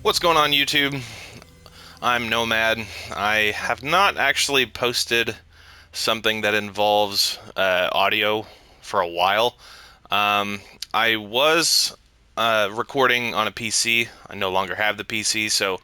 What's going on, YouTube? I'm Nomad. I have not actually posted something that involves audio for a while. Um, I was recording on a PC. I no longer have the PC, so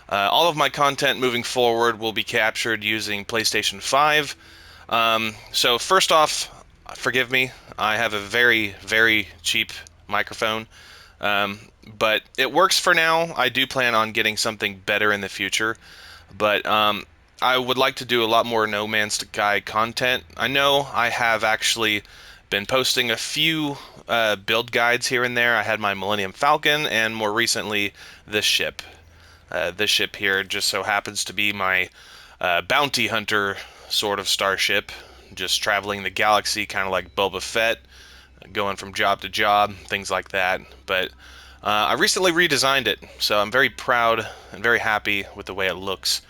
all of my content moving forward will be captured using PlayStation 5. So first off, forgive me. I have a very, very cheap microphone. Um, but it works for now. I do plan on getting something better in the future, but I would like to do a lot more No Man's Sky content. I know I have actually been posting a few build guides here and there. I had my Millennium Falcon, and more recently, this ship. This ship here just so happens to be my bounty hunter sort of starship, just traveling the galaxy, kind of like Boba Fett, going from job to job, things like that. But I recently redesigned it, so I'm very proud and very happy with the way it looks.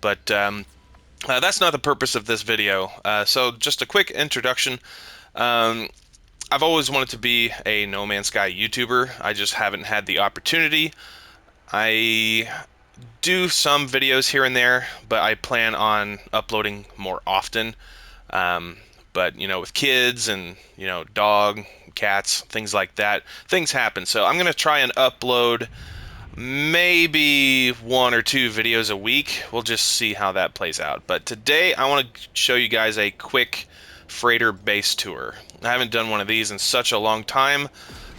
But that's not the purpose of this video. So just a quick introduction. Um, I've always wanted to be a No Man's Sky YouTuber. I just haven't had the opportunity. I do some videos here and there, but I plan on uploading more often. Um, but with kids and dog, cats, things like that, things happen. So I'm gonna try and upload maybe one or two videos a week. We'll just see how that plays out. But today I want to show you guys a quick freighter base tour. I haven't done one of these in such a long time.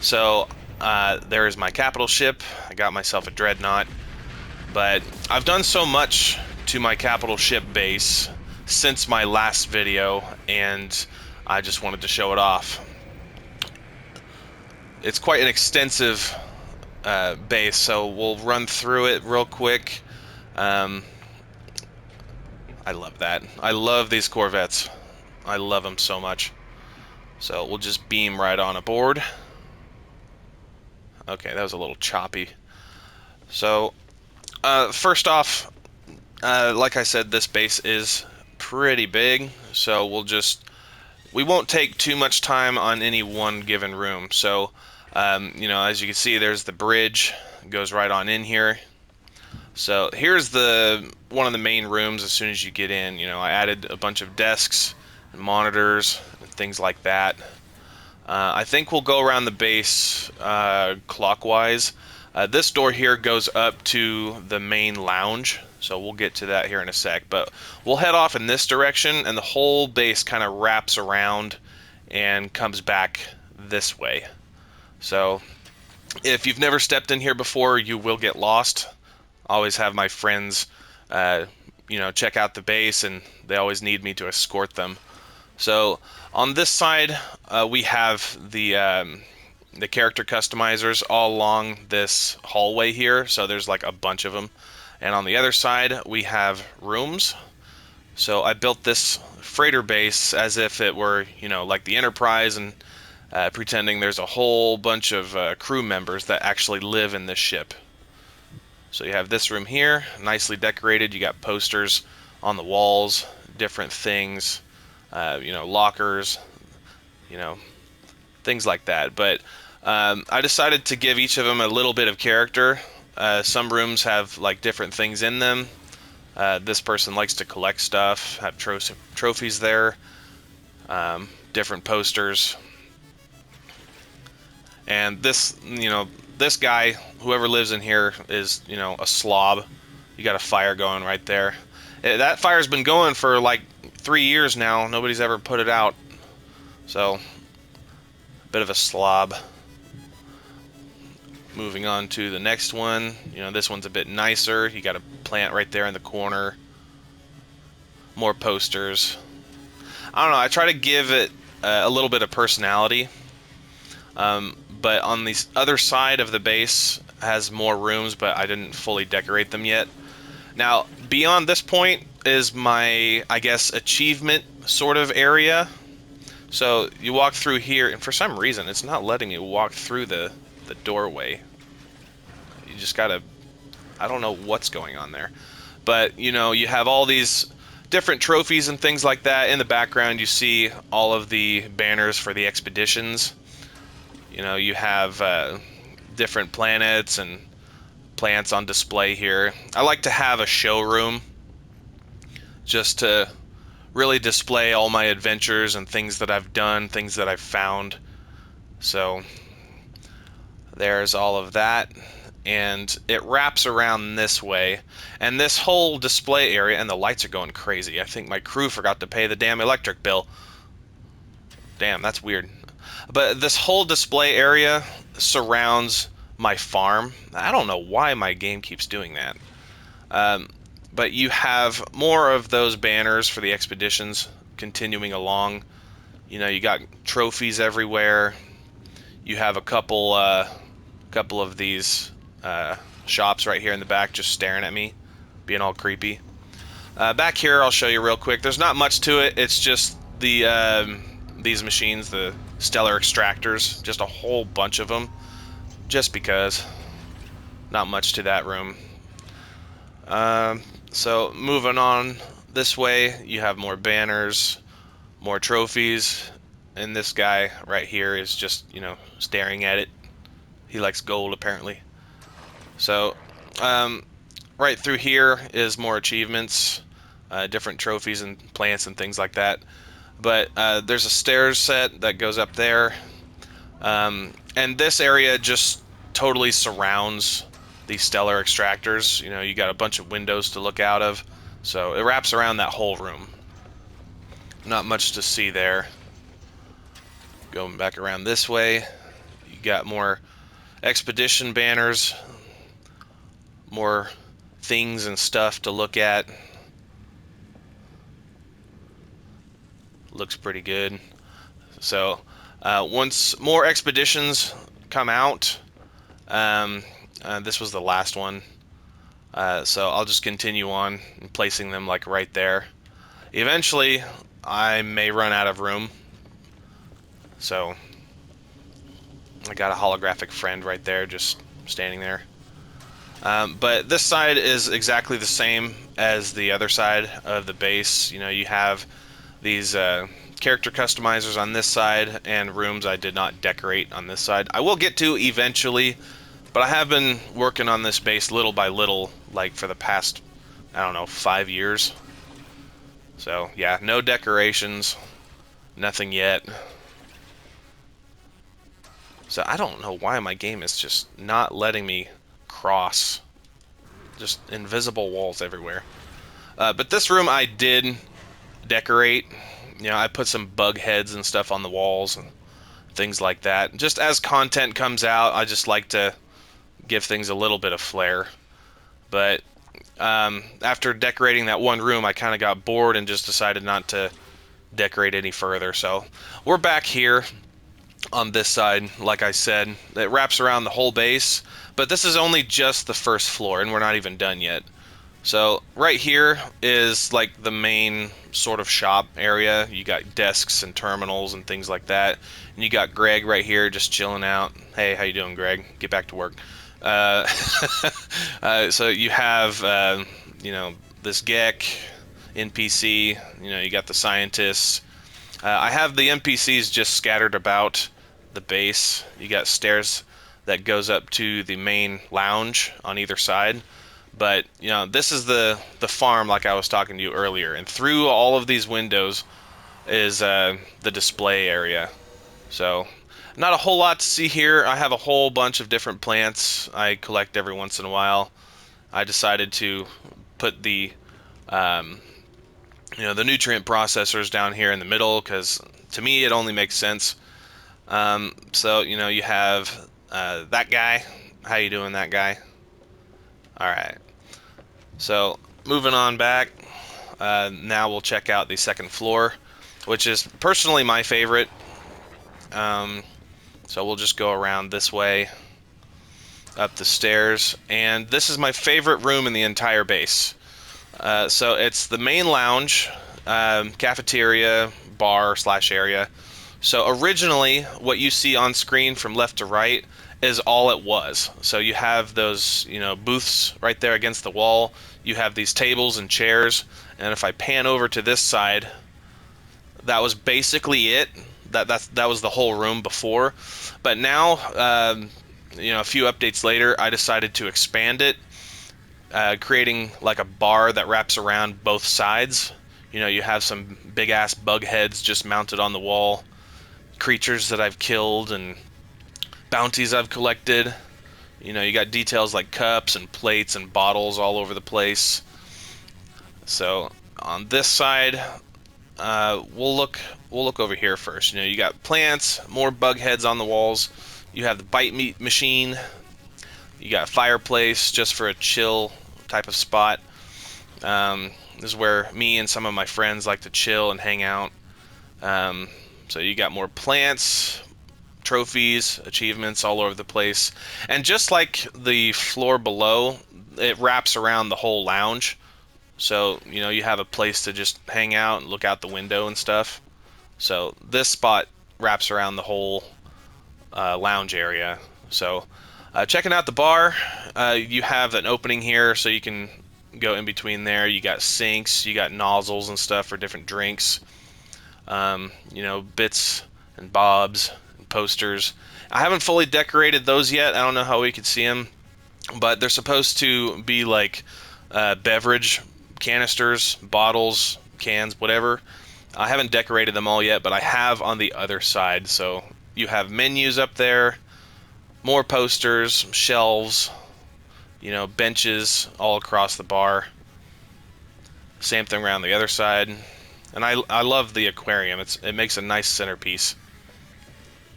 So there is my capital ship. I got myself a dreadnought. But I've done so much to my capital ship base since my last video, and I just wanted to show it off. It's quite an extensive base, so we'll run through it real quick. Um, I love that. I love these Corvettes. I love them so much. So we'll just beam right on aboard. Okay, that was a little choppy. So, first off, like I said, this base is pretty big, so we won't take too much time on any one given room. So, as you can see, there's the bridge, it goes right on in here. So here's one of the main rooms. As soon as you get in, I added a bunch of desks and monitors and things like that. I think we'll go around the base clockwise. This door here goes up to the main lounge, so we'll get to that here in a sec. But we'll head off in this direction, and the whole base kind of wraps around and comes back this way. So if you've never stepped in here before, you will get lost. I always have my friends, check out the base, and they always need me to escort them. So on this side, we have the character customizers all along this hallway here. So there's like a bunch of them. And on the other side, we have rooms. So I built this freighter base as if it were, like the Enterprise, and pretending there's a whole bunch of crew members that actually live in this ship. So you have this room here, nicely decorated. You got posters on the walls, different things, lockers, things like that. But I decided to give each of them a little bit of character. Some rooms have like different things in them. This person likes to collect stuff, have trophies there, different posters. And this guy, whoever lives in here, is, a slob. You got a fire going right there. That fire's been going for like 3 years now. Nobody's ever put it out. So, a bit of a slob. Moving on to the next one. This one's a bit nicer. You got a plant right there in the corner. More posters. I don't know. I try to give it a little bit of personality. But on the other side of the base has more rooms, but I didn't fully decorate them yet. Now, beyond this point is my, I guess, achievement sort of area. So you walk through here, and for some reason, it's not letting you walk through the doorway. You just gotta, I don't know what's going on there. But, you have all these different trophies and things like that. In the background, you see all of the banners for the expeditions. You have different planets and plants on display here. I like to have a showroom just to really display all my adventures and things that I've done, things that I've found. So there's all of that, and it wraps around this way, and this whole display area, and the lights are going crazy. I think my crew forgot to pay the damn electric bill. Damn, that's weird. But this whole display area surrounds my farm. I don't know why my game keeps doing that. But you have more of those banners for the expeditions continuing along. You know, you got trophies everywhere. You have a couple of these shops right here in the back just staring at me, being all creepy. Back here, I'll show you real quick. There's not much to it. It's just these machines, the stellar extractors, just a whole bunch of them, just because. Not much to that room. So moving on this way, you have more banners, more trophies, and this guy right here is just, you know, staring at it. He likes gold, apparently. So, right through here is more achievements, different trophies and plants and things like that. But there's a stairs set that goes up there. And this area just totally surrounds these stellar extractors. You know, you got a bunch of windows to look out of. So it wraps around that whole room. Not much to see there. Going back around this way, you got more expedition banners, more things and stuff to look at. Looks pretty good. So once more expeditions come out, this was the last one, so I'll just continue on and placing them like right there. Eventually I may run out of room, so I got a holographic friend right there just standing there. But this side is exactly the same as the other side of the base. You know, you have these character customizers on this side and rooms I did not decorate on this side. I will get to eventually, but I have been working on this base little by little, like for the past, I don't know, 5 years. So yeah, no decorations, nothing yet. So I don't know why my game is just not letting me cross. Just invisible walls everywhere. But this room I did decorate. You know, I put some bug heads and stuff on the walls and things like that. Just as content comes out, I just like to give things a little bit of flair. But after decorating that one room, I kind of got bored and just decided not to decorate any further. So we're back here on this side. Like I said, it wraps around the whole base, but this is only just the first floor, and we're not even done yet. So right here is like the main sort of shop area. You got desks and terminals and things like that. And you got Greg right here just chilling out. Hey, how you doing, Greg? Get back to work. So you have, you know, this Gek NPC. You know, you got the scientists. I have the NPCs just scattered about the base. You got stairs that goes up to the main lounge on either side. But, you know, this is the farm like I was talking to you earlier. And through all of these windows is the display area. So, not a whole lot to see here. I have a whole bunch of different plants I collect every once in a while. I decided to put the, you know, the nutrient processors down here in the middle because, to me, it only makes sense. So, you know, you have that guy. How you doing, that guy? Alright. So, moving on back, now we'll check out the second floor, which is personally my favorite. So we'll just go around this way, up the stairs, and this is my favorite room in the entire base. So it's the main lounge, cafeteria, bar / area. So originally, what you see on screen from left to right is all it was. So you have those, you know, booths right there against the wall. You have these tables and chairs, and if I pan over to this side, that was basically it. That was the whole room before. But now, a few updates later, I decided to expand it, creating like a bar that wraps around both sides. You have some big ass bug heads just mounted on the wall, creatures that I've killed, and bounties I've collected. You got details like cups and plates and bottles all over the place. So on this side, we'll look over here first. You got plants, more bug heads on the walls. You have the bite meat machine. You got a fireplace just for a chill type of spot. This is where me and some of my friends like to chill and hang out. So you got more plants, trophies, achievements all over the place. And just like the floor below, it wraps around the whole lounge. So, you have a place to just hang out and look out the window and stuff. So this spot wraps around the whole lounge area. So checking out the bar, you have an opening here so you can go in between there. You got sinks, you got nozzles and stuff for different drinks. Bits and bobs and posters. I haven't fully decorated those yet. I don't know how we could see them, but they're supposed to be like beverage canisters, bottles, cans, whatever. I haven't decorated them all yet, but I have on the other side. So you have menus up there, more posters, shelves, benches all across the bar. Same thing around the other side. And I love the aquarium. It makes a nice centerpiece.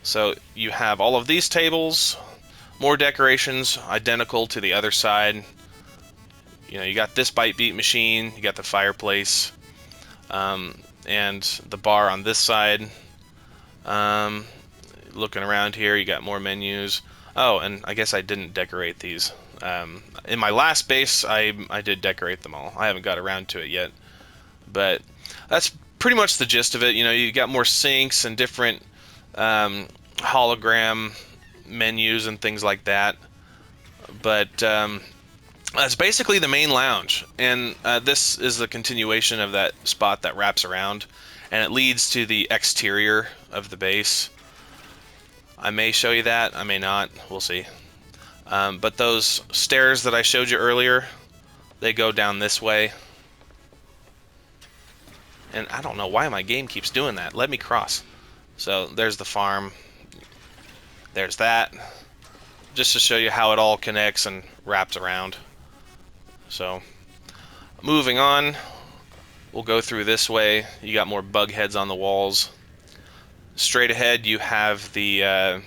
So you have all of these tables, more decorations identical to the other side. You got this bite beat machine, you got the fireplace, and the bar on this side. Looking around here, you got more menus. Oh, and I guess I didn't decorate these. In my last base, I did decorate them all. I haven't got around to it yet. But that's pretty much the gist of it. You got more sinks and different hologram menus and things like that. But that's basically the main lounge. And this is the continuation of that spot that wraps around. And it leads to the exterior of the base. I may show you that. I may not. We'll see. But those stairs that I showed you earlier, they go down this way. And I don't know why my game keeps doing that. Let me cross. So there's the farm. There's that. Just to show you how it all connects and wraps around. So moving on, we'll go through this way. You got more bug heads on the walls. Straight ahead, you have the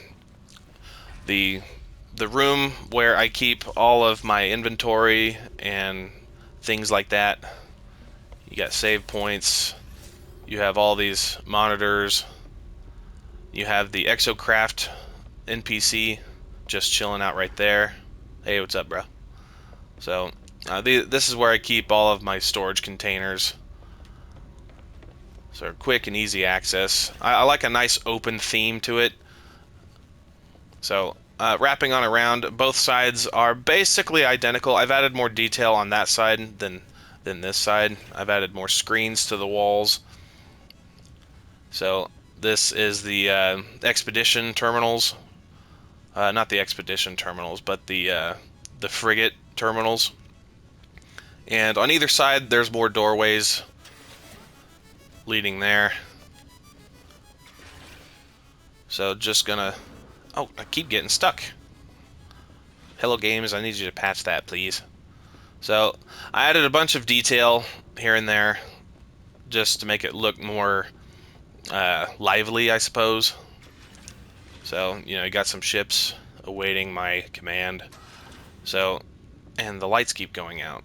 room where I keep all of my inventory and things like that. You got save points. You have all these monitors. You have the Exocraft NPC just chilling out right there. Hey, what's up, bro? So this is where I keep all of my storage containers. So quick and easy access. I like a nice open theme to it. So wrapping on around, both sides are basically identical. I've added more detail on that side than this side. I've added more screens to the walls. So this is the expedition terminals. Not the expedition terminals, but the frigate terminals. And on either side, there's more doorways leading there. So just gonna... Oh, I keep getting stuck. Hello Games, I need you to patch that, please. So I added a bunch of detail here and there just to make it look more lively, I suppose. So, you got some ships awaiting my command. So, and the lights keep going out.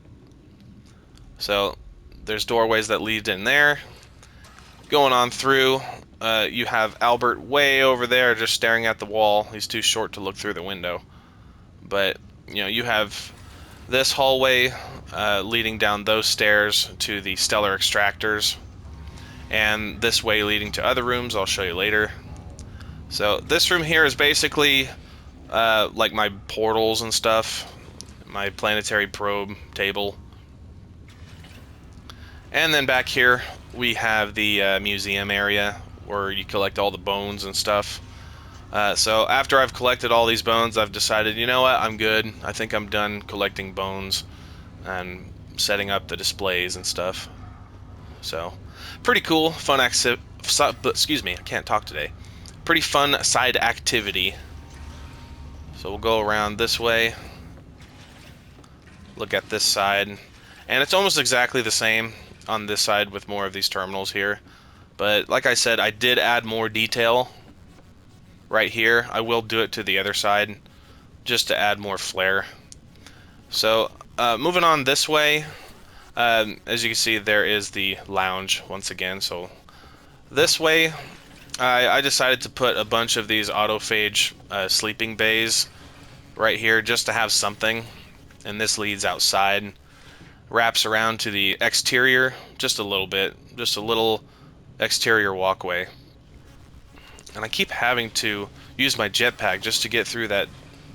So there's doorways that lead in there. Going on through, you have Albert way over there just staring at the wall. He's too short to look through the window. But, you have this hallway leading down those stairs to the stellar extractors. And this way leading to other rooms I'll show you later. So this room here is basically like my portals and stuff. My planetary probe table. And then back here we have the museum area where you collect all the bones and stuff. So after I've collected all these bones, I've decided, you know what, I'm good. I think I'm done collecting bones and setting up the displays and stuff. So, pretty cool, fun excuse me, I can't talk today. Pretty fun side activity. So we'll go around this way, look at this side, and it's almost exactly the same on this side with more of these terminals here. But like I said, I did add more detail right here. I will do it to the other side just to add more flair. So moving on this way, as you can see, there is the lounge once again. So this way, I decided to put a bunch of these autophage sleeping bays right here just to have something. And this leads outside, wraps around to the exterior just a little bit, just a little exterior walkway. And I keep having to use my jetpack just to get through that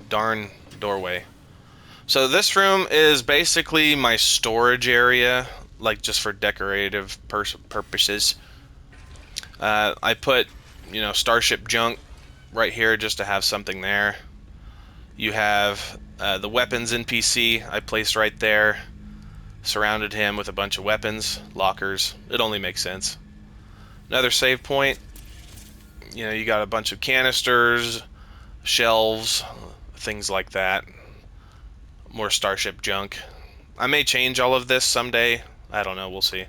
darn doorway. So this room is basically my storage area, like just for decorative purposes. I put, Starship junk right here just to have something there. You have the weapons NPC I placed right there. Surrounded him with a bunch of weapons, lockers. It only makes sense. Another save point. You got a bunch of canisters, shelves, things like that. More Starship junk. I may change all of this someday. I don't know, we'll see.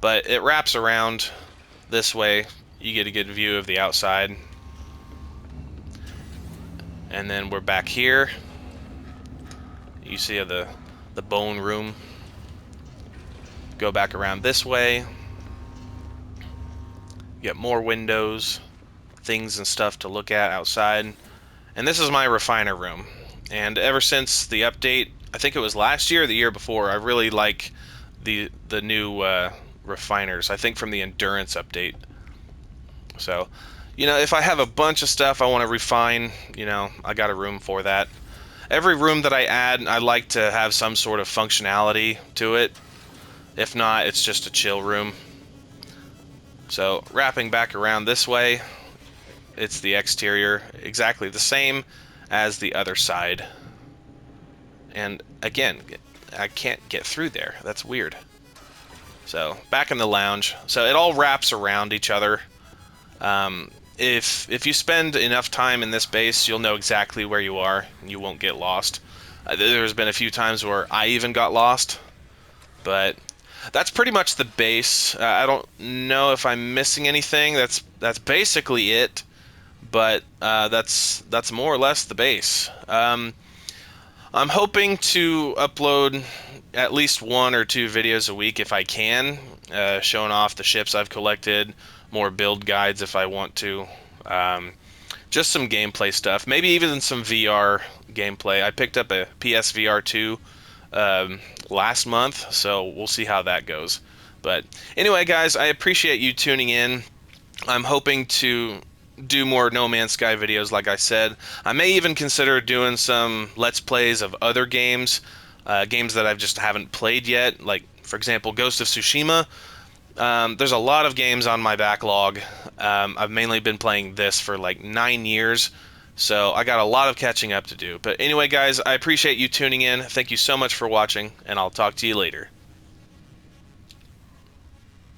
But it wraps around this way. You get a good view of the outside. And then we're back here. You see the bone room. Go back around this way. Get more windows, things and stuff to look at outside. And this is my refiner room. And ever since the update, I think it was last year or the year before, I really like the new refiners. I think from the endurance update. So, if I have a bunch of stuff I want to refine, I got a room for that. Every room that I add, I like to have some sort of functionality to it. If not, it's just a chill room. So, wrapping back around this way, it's the exterior, exactly the same as the other side. And again, I can't get through there. That's weird. So, back in the lounge. So, it all wraps around each other. If you spend enough time in this base, you'll know exactly where you are, and you won't get lost. There's been a few times where I even got lost, but that's pretty much the base. I don't know if I'm missing anything. That's basically it, but that's more or less the base. I'm hoping to upload at least 1 or 2 videos a week if I can, showing off the ships I've collected, more build guides if I want to, just some gameplay stuff, maybe even some VR gameplay. I picked up a PSVR 2 last month, so we'll see how that goes. But anyway, guys, I appreciate you tuning in. I'm hoping to do more No Man's Sky videos, like I said. I may even consider doing some Let's Plays of other games, games that I just haven't played yet, like, for example, Ghost of Tsushima. There's a lot of games on my backlog. I've mainly been playing this for like 9 years, so I got a lot of catching up to do. But anyway, guys, I appreciate you tuning in. Thank you so much for watching, and I'll talk to you later.